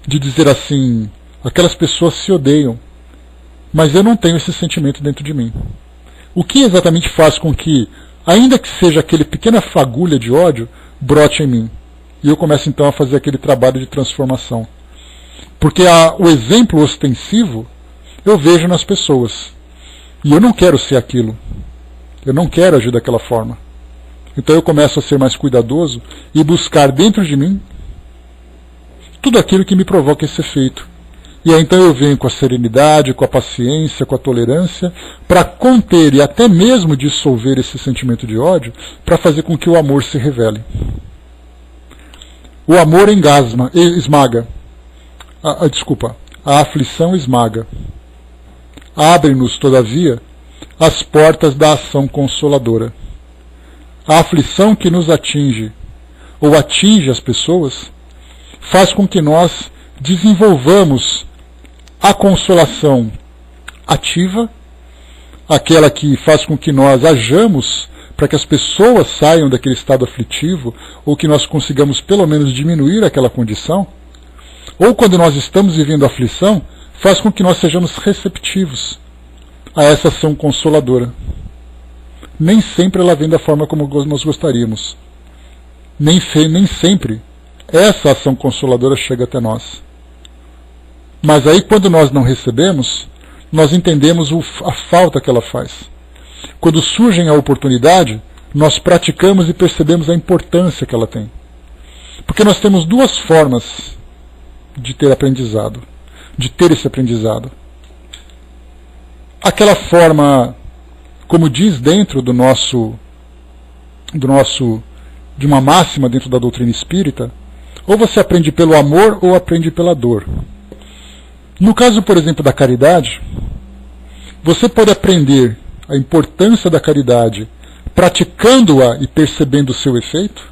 De dizer assim, aquelas pessoas se odeiam, mas eu não tenho esse sentimento dentro de mim. O que exatamente faz com que, ainda que seja aquele pequena fagulha de ódio, brote em mim? E eu começo então a fazer aquele trabalho de transformação. Porque o exemplo ostensivo eu vejo nas pessoas. E eu não quero ser aquilo. Eu não quero agir daquela forma. Então eu começo a ser mais cuidadoso e buscar dentro de mim tudo aquilo que me provoca esse efeito. E aí então eu venho com a serenidade, com a paciência, com a tolerância, para conter e até mesmo dissolver esse sentimento de ódio, para fazer com que o amor se revele. O amor esmaga. A aflição esmaga. Abre-nos, todavia, as portas da ação consoladora. A aflição que nos atinge, ou atinge as pessoas, faz com que nós desenvolvamos a consolação ativa, aquela que faz com que nós hajamos para que as pessoas saiam daquele estado aflitivo, ou que nós consigamos pelo menos diminuir aquela condição, ou quando nós estamos vivendo aflição, faz com que nós sejamos receptivos a essa ação consoladora. Nem sempre ela vem da forma como nós gostaríamos. Nem sempre essa ação consoladora chega até nós. Mas aí, quando nós não recebemos, nós entendemos a falta que ela faz. Quando surge a oportunidade, nós praticamos e percebemos a importância que ela tem. Porque nós temos duas formas de ter aprendizado, de ter esse aprendizado. Aquela forma, como diz dentro de uma máxima dentro da doutrina espírita, ou você aprende pelo amor ou aprende pela dor. No caso, por exemplo, da caridade, você pode aprender a importância da caridade praticando-a e percebendo o seu efeito,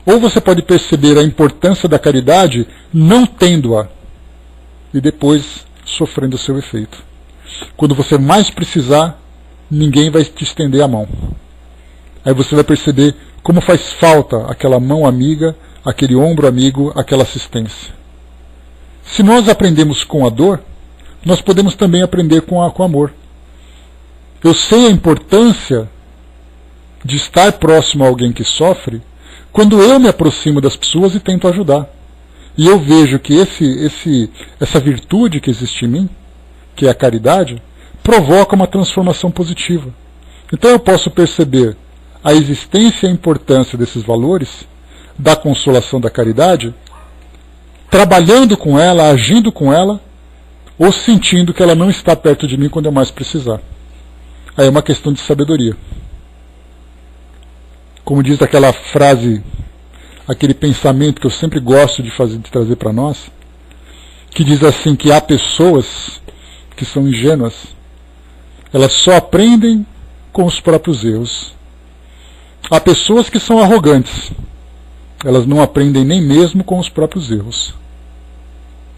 ou você pode perceber a importância da caridade não tendo-a e depois sofrendo o seu efeito. Quando você mais precisar, ninguém vai te estender a mão. Aí você vai perceber como faz falta aquela mão amiga, aquele ombro amigo, aquela assistência. Se nós aprendemos com a dor, nós podemos também aprender com o amor. Eu sei a importância de estar próximo a alguém que sofre quando eu me aproximo das pessoas e tento ajudar. E eu vejo que essa virtude que existe em mim, que é a caridade, provoca uma transformação positiva. Então eu posso perceber a existência e a importância desses valores, da consolação da caridade, trabalhando com ela, agindo com ela, ou sentindo que ela não está perto de mim quando eu mais precisar. Aí é uma questão de sabedoria. Como diz aquela frase, aquele pensamento que eu sempre gosto de trazer para nós, que diz assim, que há pessoas que são ingênuas, elas só aprendem com os próprios erros. Há pessoas que são arrogantes, elas não aprendem nem mesmo com os próprios erros.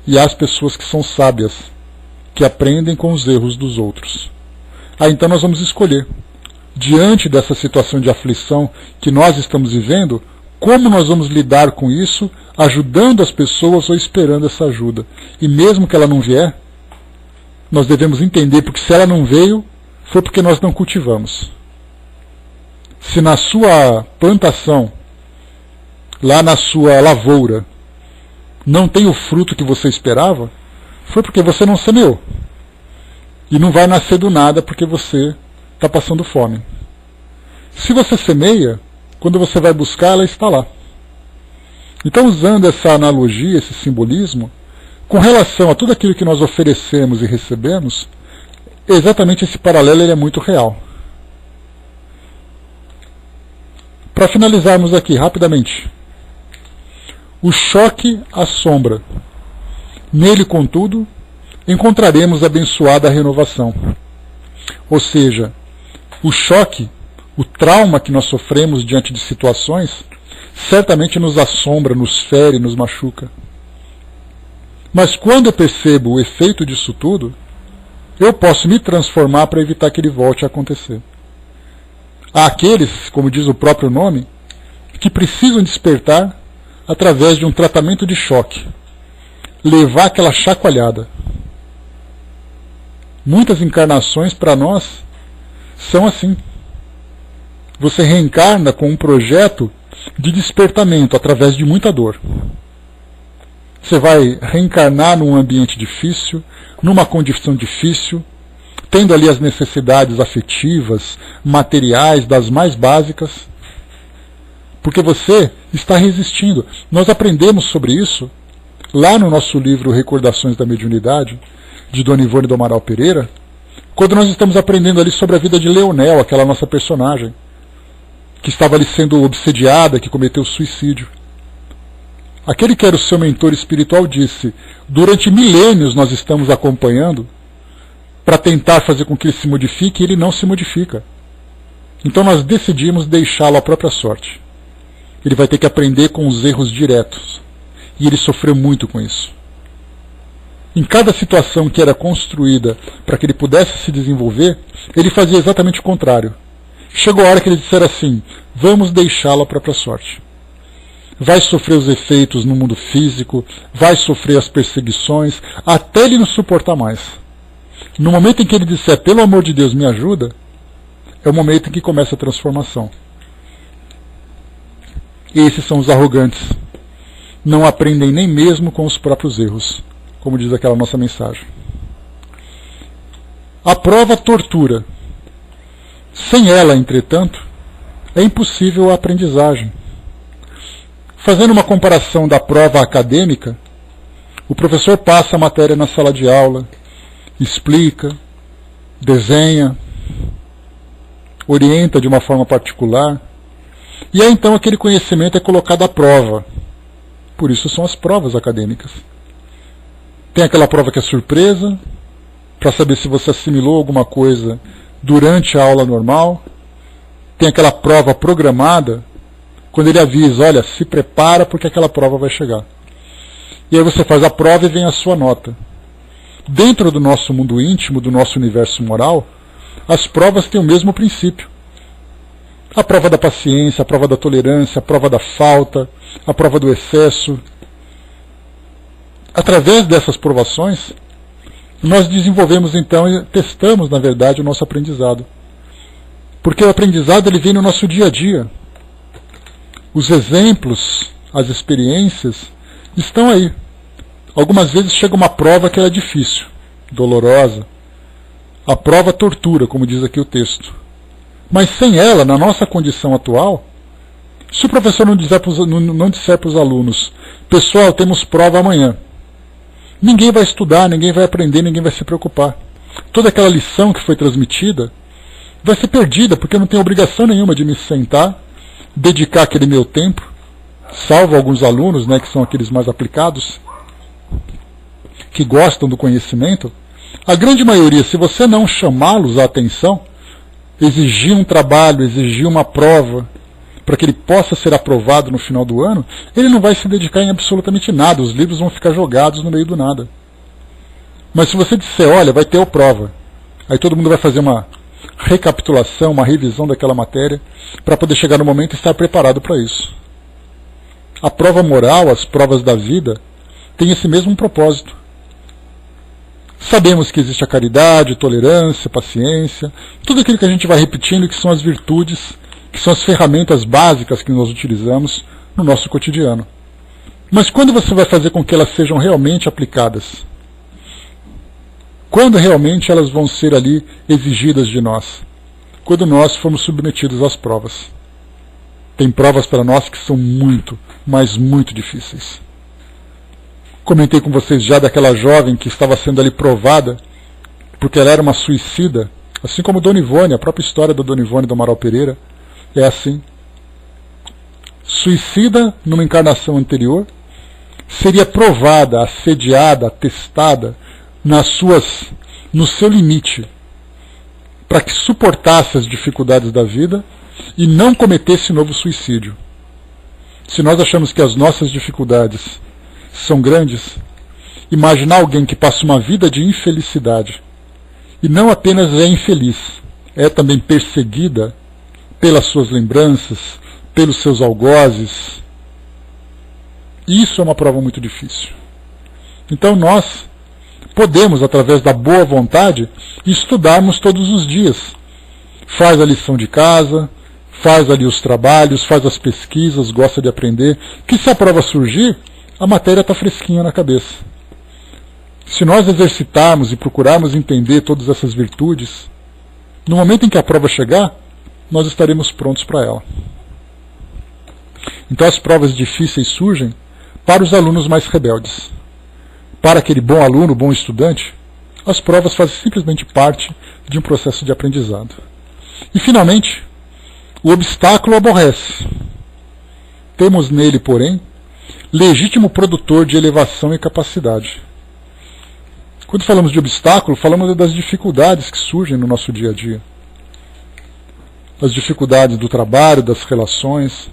E há as pessoas que são sábias, que aprendem com os erros dos outros. Então nós vamos escolher, diante dessa situação de aflição que nós estamos vivendo, como nós vamos lidar com isso, ajudando as pessoas ou esperando essa ajuda. E mesmo que ela não vier, nós devemos entender, porque se ela não veio, foi porque nós não cultivamos. Se na sua plantação, lá na sua lavoura, não tem o fruto que você esperava, foi porque você não semeou. E não vai nascer do nada porque você está passando fome. Se você semeia, quando você vai buscar, ela está lá. Então, usando essa analogia, esse simbolismo, com relação a tudo aquilo que nós oferecemos e recebemos, exatamente esse paralelo ele é muito real. Para finalizarmos aqui, rapidamente. O choque assombra. Nele, contudo, encontraremos abençoada renovação. Ou seja, o choque, o trauma que nós sofremos diante de situações, certamente nos assombra, nos fere, nos machuca. Mas quando eu percebo o efeito disso tudo, eu posso me transformar para evitar que ele volte a acontecer. Há aqueles, como diz o próprio nome, que precisam despertar através de um tratamento de choque, levar aquela chacoalhada. Muitas encarnações para nós são assim. Você reencarna com um projeto de despertamento através de muita dor. Você vai reencarnar num ambiente difícil, numa condição difícil, tendo ali as necessidades afetivas, materiais, das mais básicas, porque você está resistindo. Nós aprendemos sobre isso lá no nosso livro Recordações da Mediunidade, de Dona Ivone do Amaral Pereira, quando nós estamos aprendendo ali sobre a vida de Leonel, aquela nossa personagem, que estava ali sendo obsediada, que cometeu suicídio. Aquele que era o seu mentor espiritual disse, durante milênios nós estamos acompanhando para tentar fazer com que ele se modifique, e ele não se modifica. Então nós decidimos deixá-lo à própria sorte. Ele vai ter que aprender com os erros diretos. E ele sofreu muito com isso. Em cada situação que era construída para que ele pudesse se desenvolver, ele fazia exatamente o contrário. Chegou a hora que ele disser assim, vamos deixá-lo à própria sorte. Vai sofrer os efeitos no mundo físico, vai sofrer as perseguições, até ele não suportar mais. No momento em que ele disser, pelo amor de Deus, me ajuda, é o momento em que começa a transformação. Esses são os arrogantes. Não aprendem nem mesmo com os próprios erros. como diz aquela nossa mensagem. A prova tortura. Sem ela, entretanto, é impossível a aprendizagem. Fazendo uma comparação da prova acadêmica, o professor passa a matéria na sala de aula, explica, desenha, orienta de uma forma particular, e aí então aquele conhecimento é colocado à prova. Por isso são as provas acadêmicas. Tem aquela prova que é surpresa, para saber se você assimilou alguma coisa durante a aula normal. Tem aquela prova programada, quando ele avisa, olha, se prepara porque aquela prova vai chegar. E aí você faz a prova e vem a sua nota. Dentro do nosso mundo íntimo, do nosso universo moral, as provas têm o mesmo princípio. A prova da paciência, a prova da tolerância, a prova da falta, a prova do excesso. Através dessas provações, nós desenvolvemos então e testamos, na verdade, o nosso aprendizado. Porque o aprendizado ele vem no nosso dia a dia. Os exemplos, as experiências estão aí. Algumas vezes chega uma prova que é difícil, dolorosa. A prova tortura, como diz aqui o texto. Mas sem ela, na nossa condição atual, se o professor não disser para os alunos, pessoal, temos prova amanhã, ninguém vai estudar, ninguém vai aprender, ninguém vai se preocupar. Toda aquela lição que foi transmitida vai ser perdida, porque eu não tenho obrigação nenhuma de me sentar, dedicar aquele meu tempo, salvo alguns alunos, né, que são aqueles mais aplicados, que gostam do conhecimento. A grande maioria, se você não chamá-los à atenção, exigir um trabalho, exigir uma prova, para que ele possa ser aprovado no final do ano, ele não vai se dedicar em absolutamente nada, os livros vão ficar jogados no meio do nada. Mas se você disser, olha, vai ter a prova, aí todo mundo vai fazer uma recapitulação, uma revisão daquela matéria, para poder chegar no momento e estar preparado para isso. A prova moral, as provas da vida, têm esse mesmo propósito. Sabemos que existe a caridade, tolerância, paciência, tudo aquilo que a gente vai repetindo, que são as virtudes, que são as ferramentas básicas que nós utilizamos no nosso cotidiano. Mas quando você vai fazer com que elas sejam realmente aplicadas? Quando realmente elas vão ser ali exigidas de nós? Quando nós formos submetidos às provas. Tem provas para nós que são muito, mas muito difíceis. Comentei com vocês já daquela jovem que estava sendo ali provada, porque ela era uma suicida, assim como Dona Ivone, a própria história da Dona Ivone do Amaral Pereira, é assim. Suicida numa encarnação anterior, seria provada, assediada, testada no seu limite, para que suportasse as dificuldades da vida e não cometesse novo suicídio. Se nós achamos que as nossas dificuldades são grandes, imaginar alguém que passa uma vida de infelicidade e não apenas é infeliz, é também perseguida pelas suas lembranças, pelos seus algozes. Isso é uma prova muito difícil. Então nós podemos, através da boa vontade, estudarmos todos os dias. Faz a lição de casa, faz ali os trabalhos, faz as pesquisas, gosta de aprender, que se a prova surgir, a matéria está fresquinha na cabeça. Se nós exercitarmos e procurarmos entender todas essas virtudes, no momento em que a prova chegar, nós estaremos prontos para ela. Então as provas difíceis surgem para os alunos mais rebeldes. Para aquele bom aluno, bom estudante, as provas fazem simplesmente parte de um processo de aprendizado. E finalmente, o obstáculo aborrece. Temos nele, porém, legítimo produtor de elevação e capacidade. Quando falamos de obstáculo, falamos das dificuldades que surgem no nosso dia a dia. As dificuldades do trabalho, das relações.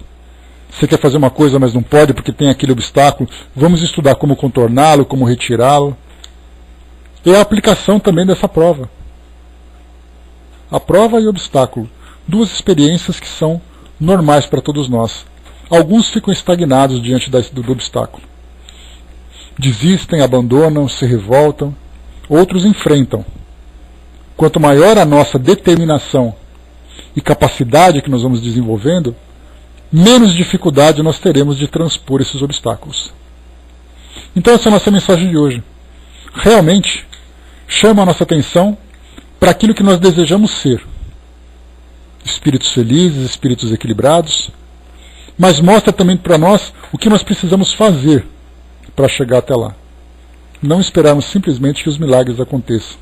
Você quer fazer uma coisa, mas não pode porque tem aquele obstáculo. Vamos estudar como contorná-lo, como retirá-lo. E a aplicação também dessa prova. A prova e o obstáculo. Duas experiências que são normais para todos nós. Alguns ficam estagnados diante do obstáculo. Desistem, abandonam, se revoltam. Outros enfrentam. Quanto maior a nossa determinação e capacidade que nós vamos desenvolvendo, menos dificuldade nós teremos de transpor esses obstáculos. Então essa é a nossa mensagem de hoje. realmente chama a nossa atenção para aquilo que nós desejamos ser. Espíritos felizes, espíritos equilibrados, mas mostra também para nós o que nós precisamos fazer para chegar até lá. Não esperarmos simplesmente que os milagres aconteçam,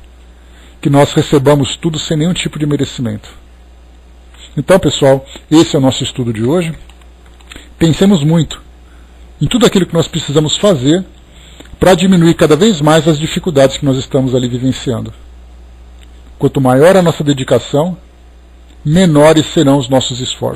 que nós recebamos tudo sem nenhum tipo de merecimento. Então, pessoal, esse é o nosso estudo de hoje. Pensemos muito em tudo aquilo que nós precisamos fazer para diminuir cada vez mais as dificuldades que nós estamos ali vivenciando. Quanto maior a nossa dedicação, menores serão os nossos esforços.